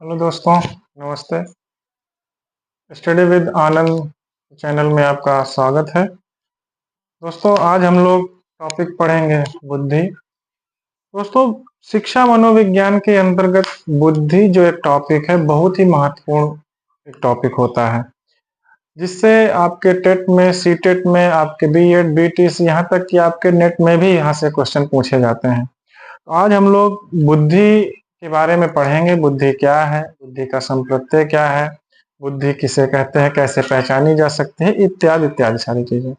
Hello दोस्तों, नमस्ते। Study with Anand channel में आपका स्वागत है। दोस्तों, आज हम लोग टॉपिक पढ़ेंगे बुद्धि। दोस्तों, शिक्षा मनोविज्ञान के अंतर्गत बुद्धि जो एक टॉपिक है, बहुत ही महत्वपूर्ण एक टॉपिक होता है, जिससे आपके टेट में, सीटेट में, आपके बीएड, बीटीसी, यहाँ तक कि आपके नेट में भी यहाँ से क्वेश्चन पूछे जाते हैं। तो आज हम लोग बुद्धि के बारे में पढ़ेंगे। बुद्धि क्या है, बुद्धि का संप्रत्यय क्या है, बुद्धि किसे कहते हैं, कैसे पहचानी जा सकती है, इत्यादि इत्यादि सारी चीजें।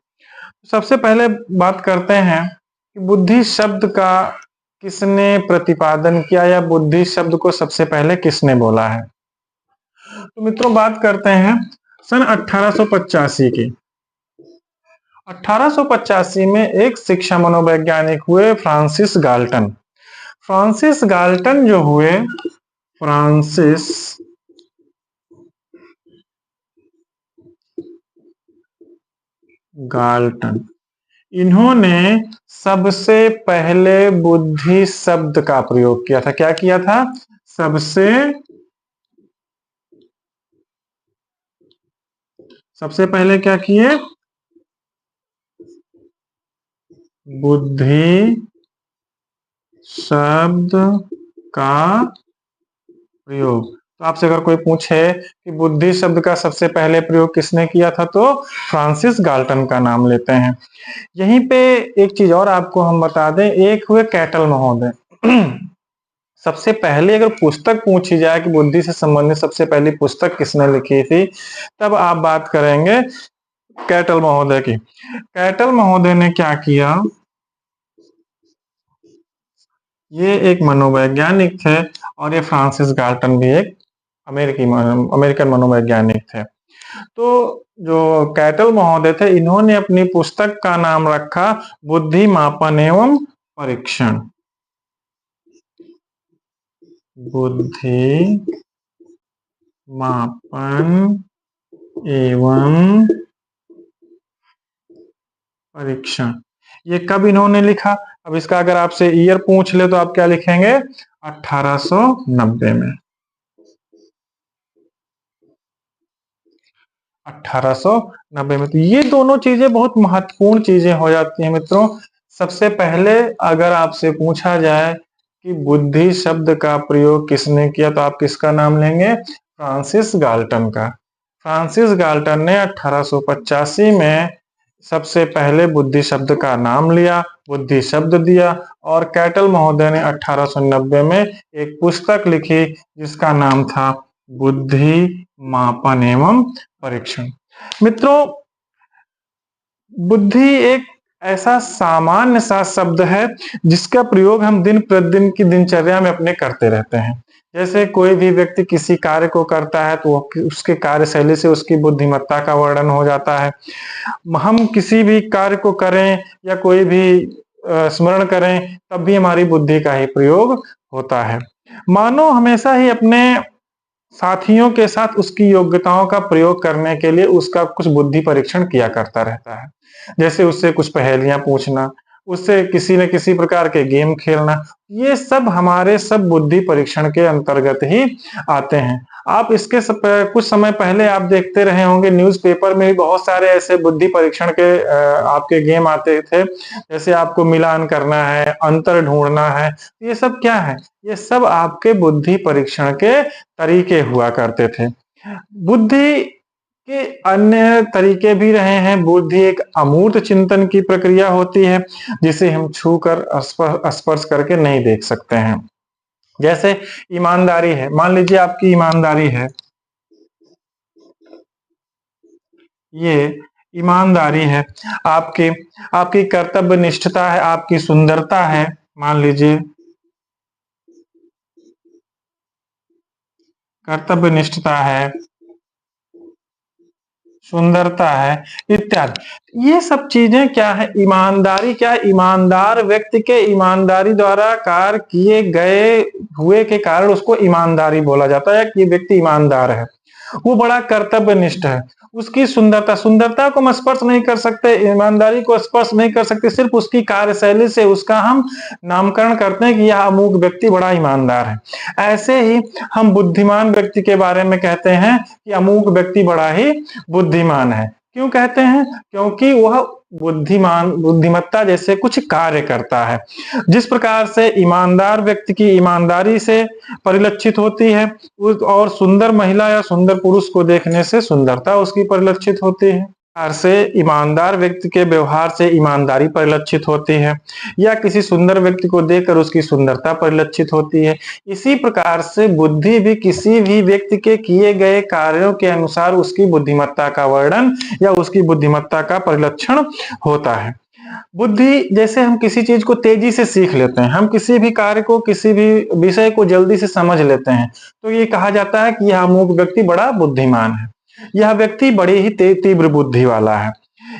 सबसे पहले बात करते हैं कि बुद्धि शब्द का किसने प्रतिपादन किया, या बुद्धि शब्द को सबसे पहले किसने बोला है। तो मित्रों, बात करते हैं सन 1885 की। 1885 में एक शिक्षा मनोवैज्ञानिक हुए, फ्रांसिस गाल्टन। फ्रांसिस गाल्टन जो हुए, फ्रांसिस गाल्टन, इन्होंने सबसे पहले बुद्धि शब्द का प्रयोग किया था। क्या किया था? सबसे पहले क्या किए? बुद्धि शब्द का प्रयोग। तो आपसे अगर कोई पूछे कि बुद्धि शब्द का सबसे पहले प्रयोग किसने किया था, तो फ्रांसिस गाल्टन का नाम लेते हैं। यहीं पे एक चीज और आपको हम बता दें, एक हुए कैटल महोदय। सबसे पहले अगर पुस्तक पूछी जाए कि बुद्धि से संबंधित सबसे पहली पुस्तक किसने लिखी थी, तब आप बात करेंगे कैटल महोदय की। कैटल महोदय ने क्या किया, ये एक मनोवैज्ञानिक थे, और ये फ्रांसिस गाल्टन भी एक अमेरिकन मनोवैज्ञानिक थे। तो जो कैटल महोदय थे, इन्होंने अपनी पुस्तक का नाम रखा बुद्धि मापन एवं परीक्षण। बुद्धि मापन एवं परीक्षण। ये कब इन्होंने लिखा? अब इसका अगर आपसे ईयर पूछ ले तो आप क्या लिखेंगे? 1890 में। 1890 में। तो ये दोनों चीजें बहुत महत्वपूर्ण चीजें हो जाती हैं मित्रों। सबसे पहले अगर आपसे पूछा जाए कि बुद्धि शब्द का प्रयोग किसने किया, तो आप किसका नाम लेंगे? फ्रांसिस गाल्टन का। फ्रांसिस गाल्टन ने 1885 में सबसे पहले बुद्धि शब्द का नाम लिया, बुद्धि शब्द दिया, और कैटल महोदय ने 1890 में एक पुस्तक लिखी जिसका नाम था बुद्धि मापन एवं परीक्षण। मित्रों, बुद्धि एक ऐसा सामान्य सा शब्द है जिसका प्रयोग हम दिन प्रतिदिन की दिनचर्या में अपने करते रहते हैं। जैसे कोई भी व्यक्ति किसी कार्य को करता है तो उसके कार्यशैली से उसकी बुद्धिमत्ता का वर्णन हो जाता है। हम किसी भी कार्य को करें या कोई भी स्मरण करें, तब भी हमारी बुद्धि का ही प्रयोग होता है। मानव हमेशा ही अपने साथियों के साथ उसकी योग्यताओं का प्रयोग करने के लिए उसका कुछ बुद्धि परीक्षण किया करता रहता है। जैसे उससे कुछ पहेलियां पूछना, उससे किसी न किसी प्रकार के गेम खेलना, ये सब हमारे सब बुद्धि परीक्षण के अंतर्गत ही आते हैं। आप इसके कुछ समय पहले आप देखते रहे होंगे, न्यूज़पेपर में भी बहुत सारे ऐसे बुद्धि परीक्षण के आपके गेम आते थे। जैसे आपको मिलान करना है, अंतर ढूंढना है। ये सब क्या है? ये सब आपके बुद्धि परीक्षण के तरीके हुआ करते थे। बुद्धि के अन्य तरीके भी रहे हैं। बुद्धि एक अमूर्त चिंतन की प्रक्रिया होती है जिसे हम छू कर स्पर्श करके नहीं देख सकते हैं। जैसे ईमानदारी है, मान लीजिए आपकी ईमानदारी है, ये ईमानदारी है। आपकी आपकी कर्तव्य निष्ठता है, आपकी सुंदरता है, मान लीजिए कर्तव्य निष्ठता है, सुंदरता है, इत्यादि। ये सब चीजें क्या है? ईमानदारी क्या है? ईमानदार व्यक्ति के ईमानदारी द्वारा कार्य किए गए हुए के कारण उसको ईमानदारी बोला जाता है कि ये व्यक्ति ईमानदार है। वो बड़ा कर्तव्यनिष्ठ है, उसकी सुंदरता को हम स्पर्श नहीं कर सकते, ईमानदारी को स्पर्श नहीं कर सकते, सिर्फ उसकी कार्यशैली से उसका हम नामकरण करते हैं कि यह अमुक व्यक्ति बड़ा ईमानदार है। ऐसे ही हम बुद्धिमान व्यक्ति के बारे में कहते हैं कि अमुक व्यक्ति बड़ा ही बुद्धिमान है। क्यों कहते हैं? क्योंकि वह बुद्धिमत्ता जैसे कुछ कार्य करता है। जिस प्रकार से ईमानदार व्यक्ति की ईमानदारी से परिलक्षित होती है और सुंदर महिला या सुंदर पुरुष को देखने से सुंदरता उसकी परिलक्षित होती है, से ईमानदार व्यक्ति के व्यवहार से ईमानदारी परिलक्षित होती है, या किसी सुंदर व्यक्ति को देखकर उसकी सुंदरता परिलक्षित होती है। इसी प्रकार से बुद्धि भी किसी भी व्यक्ति के किए गए कार्यों के अनुसार उसकी बुद्धिमत्ता का वर्णन या उसकी बुद्धिमत्ता का परिलक्षण होता है। बुद्धि जैसे हम किसी चीज को तेजी से सीख लेते हैं, हम किसी भी कार्य को, किसी भी विषय को जल्दी से समझ लेते हैं, तो ये कहा जाता है कि यह अमुक व्यक्ति बड़ा बुद्धिमान है, यह व्यक्ति बड़ी ही तीव्र बुद्धि वाला है।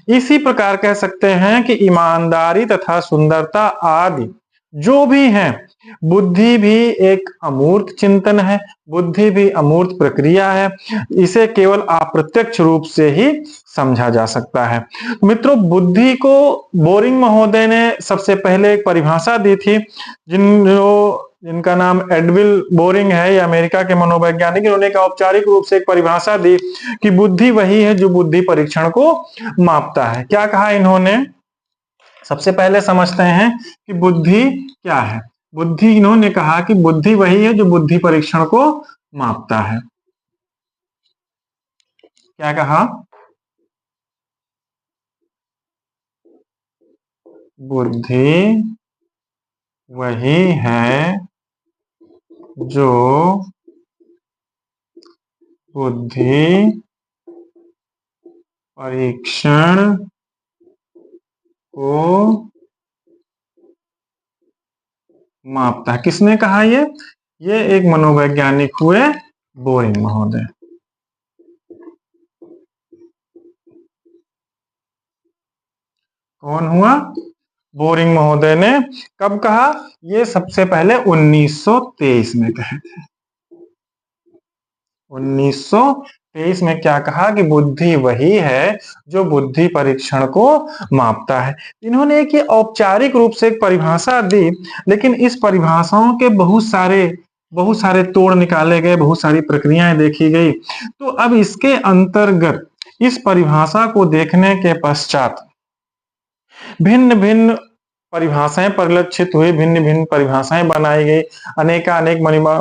इसी प्रकार कह सकते हैं कि ईमानदारी तथा सुंदरता आदि जो भी है, बुद्धि भी एक अमूर्त चिंतन है, बुद्धि भी अमूर्त प्रक्रिया है। इसे केवल अप्रत्यक्ष रूप से ही समझा जा सकता है। मित्रों, बुद्धि को बोरिंग महोदय ने सबसे पहले एक परिभाषा दी थी, जिनका नाम एडविल बोरिंग है, ये अमेरिका के मनोवैज्ञानिक। इन्होंने एक औपचारिक रूप से एक परिभाषा दी कि बुद्धि वही है जो बुद्धि परीक्षण को मापता है। क्या कहा इन्होंने? सबसे पहले समझते हैं कि बुद्धि क्या है। बुद्धि, इन्होंने कहा कि बुद्धि वही है जो बुद्धि परीक्षण को मापता है। क्या कहा? बुद्धि वही है जो बुद्धि परीक्षण को मापता है। किसने कहा ये? एक मनोवैज्ञानिक हुए, बोरिंग महोदय। कौन हुआ? बोरिंग महोदय ने कब कहा? ये सबसे पहले 1923 में कहे थे। 1923 में क्या कहा कि बुद्धि वही है जो बुद्धि परीक्षण को मापता है। इन्होंने एक औपचारिक रूप से एक परिभाषा दी, लेकिन इस परिभाषाओं के बहुत सारे तोड़ निकाले गए, बहुत सारी प्रक्रियाएं देखी गई। तो अब इसके अंतर्गत इस परिभाषा को देखने के पश्चात भिन्न भिन्न परिभाषाएं परिलक्षित हुई, भिन्न भिन्न परिभाषाएं बनाई गई। अनेक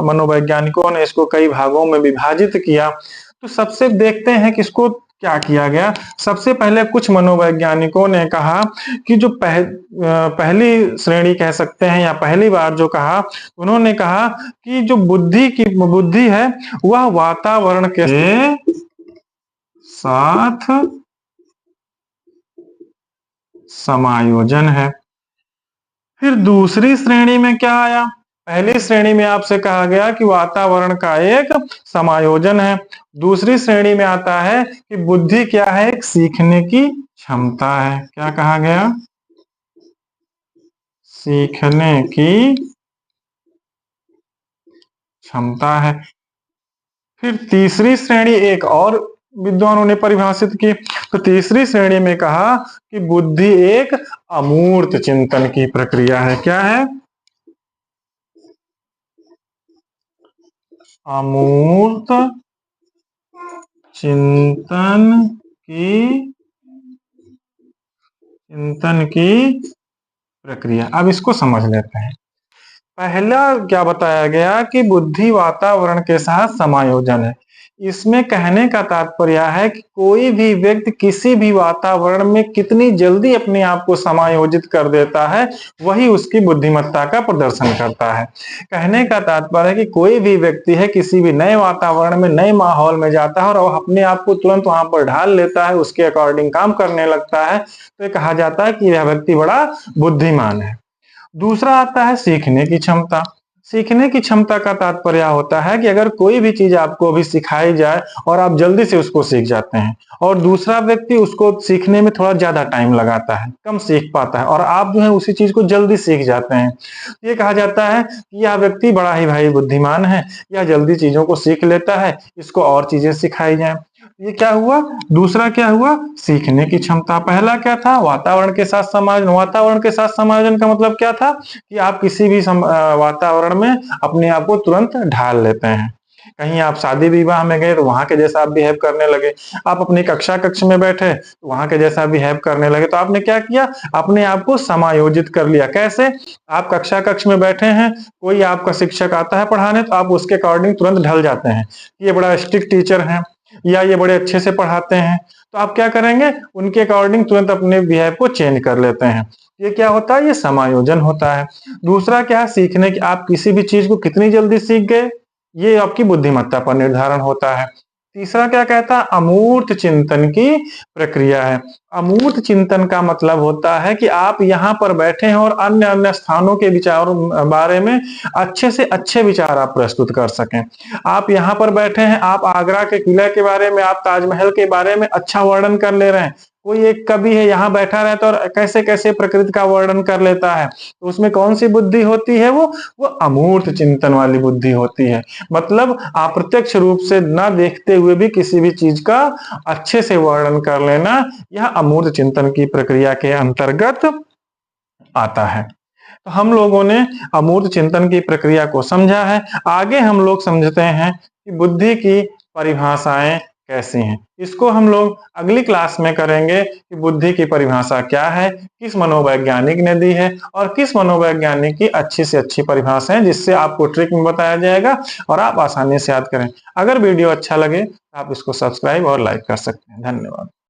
मनोवैज्ञानिकों ने इसको कई भागों में विभाजित किया। तो सबसे देखते हैं कि इसको क्या किया गया। सबसे पहले कुछ मनोवैज्ञानिकों ने कहा कि जो पहली श्रेणी कह सकते हैं या पहली बार जो कहा, उन्होंने कहा कि जो बुद्धि है वह वातावरण के साथ समायोजन है। फिर दूसरी श्रेणी में क्या आया? पहली श्रेणी में आपसे कहा गया कि वातावरण का एक समायोजन है। दूसरी श्रेणी में आता है कि बुद्धि क्या है? एक सीखने की क्षमता है। क्या कहा गया? सीखने की क्षमता है। फिर तीसरी श्रेणी एक और विद्वानों ने परिभाषित की, तो तीसरी श्रेणी में कहा कि बुद्धि एक अमूर्त चिंतन की प्रक्रिया है। क्या है? अमूर्त चिंतन की प्रक्रिया। अब इसको समझ लेते हैं। पहला क्या बताया गया कि बुद्धि वातावरण के साथ समायोजन है। इसमें कहने का तात्पर्य है कि कोई भी व्यक्ति किसी भी वातावरण में कितनी जल्दी अपने आप को समायोजित कर देता है, वही उसकी बुद्धिमत्ता का प्रदर्शन करता है। कहने का तात्पर्य है कि कोई भी व्यक्ति है, किसी भी नए वातावरण में, नए माहौल में जाता है और वह अपने आप को तुरंत वहां पर ढाल लेता है, उसके अकॉर्डिंग काम करने लगता है, तो ये कहा जाता है कि यह व्यक्ति बड़ा बुद्धिमान है। दूसरा आता है सीखने की क्षमता। सीखने की क्षमता का तात्पर्य होता है कि अगर कोई भी चीज आपको अभी सिखाई जाए और आप जल्दी से उसको सीख जाते हैं, और दूसरा व्यक्ति उसको सीखने में थोड़ा ज्यादा टाइम लगाता है, कम सीख पाता है, और आप जो है उसी चीज को जल्दी सीख जाते हैं, ये कहा जाता है कि यह व्यक्ति बड़ा ही भाई बुद्धिमान है, यह जल्दी चीजों को सीख लेता है, इसको और चीजें सिखाई जाए। ये क्या हुआ? दूसरा क्या हुआ? सीखने की क्षमता। पहला क्या था? वातावरण के साथ समायोजन। वातावरण के साथ समायोजन का मतलब क्या था? कि आप किसी भी वातावरण में अपने आप को तुरंत ढाल लेते हैं। कहीं आप शादी विवाह में गए तो वहां के जैसा आप बिहेव करने लगे। आप अपनी कक्ष में बैठे तो वहां के जैसा बिहेव करने लगे। तो आपने क्या किया? अपने आप को समायोजित कर लिया। कैसे? आप कक्ष में बैठे हैं, कोई आपका शिक्षक आता है पढ़ाने तो आप उसके अकॉर्डिंग तुरंत ढल जाते हैं। ये बड़ा स्ट्रिक्ट टीचर है या ये बड़े अच्छे से पढ़ाते हैं, तो आप क्या करेंगे? उनके अकॉर्डिंग तुरंत अपने बिहेव को चेंज कर लेते हैं। ये क्या होता है? ये समायोजन होता है। दूसरा क्या है? सीखने की। आप किसी भी चीज को कितनी जल्दी सीख गए, ये आपकी बुद्धिमत्ता पर निर्धारण होता है। तीसरा क्या कहता है? अमूर्त चिंतन की प्रक्रिया है। अमूर्त चिंतन का मतलब होता है कि आप यहाँ पर बैठे हैं और अन्य अन्य स्थानों के विचारों बारे में अच्छे से अच्छे विचार आप प्रस्तुत कर सकें। आप यहाँ पर बैठे हैं, आप आगरा के किले के बारे में, आप ताजमहल के बारे में अच्छा वर्णन कर ले रहे हैं। कोई एक कवि है यहाँ बैठा रहता है और कैसे कैसे प्रकृति का वर्णन कर लेता है, तो उसमें कौन सी बुद्धि होती है? वो अमूर्त चिंतन वाली बुद्धि होती है। मतलब अप्रत्यक्ष रूप से न देखते हुए भी किसी भी चीज का अच्छे से वर्णन कर लेना, यह अमूर्त चिंतन की प्रक्रिया के अंतर्गत आता है। तो हम लोगों ने अमूर्त चिंतन की प्रक्रिया को समझा है। आगे हम लोग समझते हैं कि बुद्धि की परिभाषाएं कैसी हैं। इसको हम लोग अगली क्लास में करेंगे कि बुद्धि की परिभाषा क्या है, किस मनोवैज्ञानिक ने दी है और किस मनोवैज्ञानिक की अच्छी से अच्छी परिभाषा है, जिससे आपको ट्रिक में बताया जाएगा और आप आसानी से याद करें। अगर वीडियो अच्छा लगे तो आप इसको सब्सक्राइब और लाइक कर सकते हैं। धन्यवाद।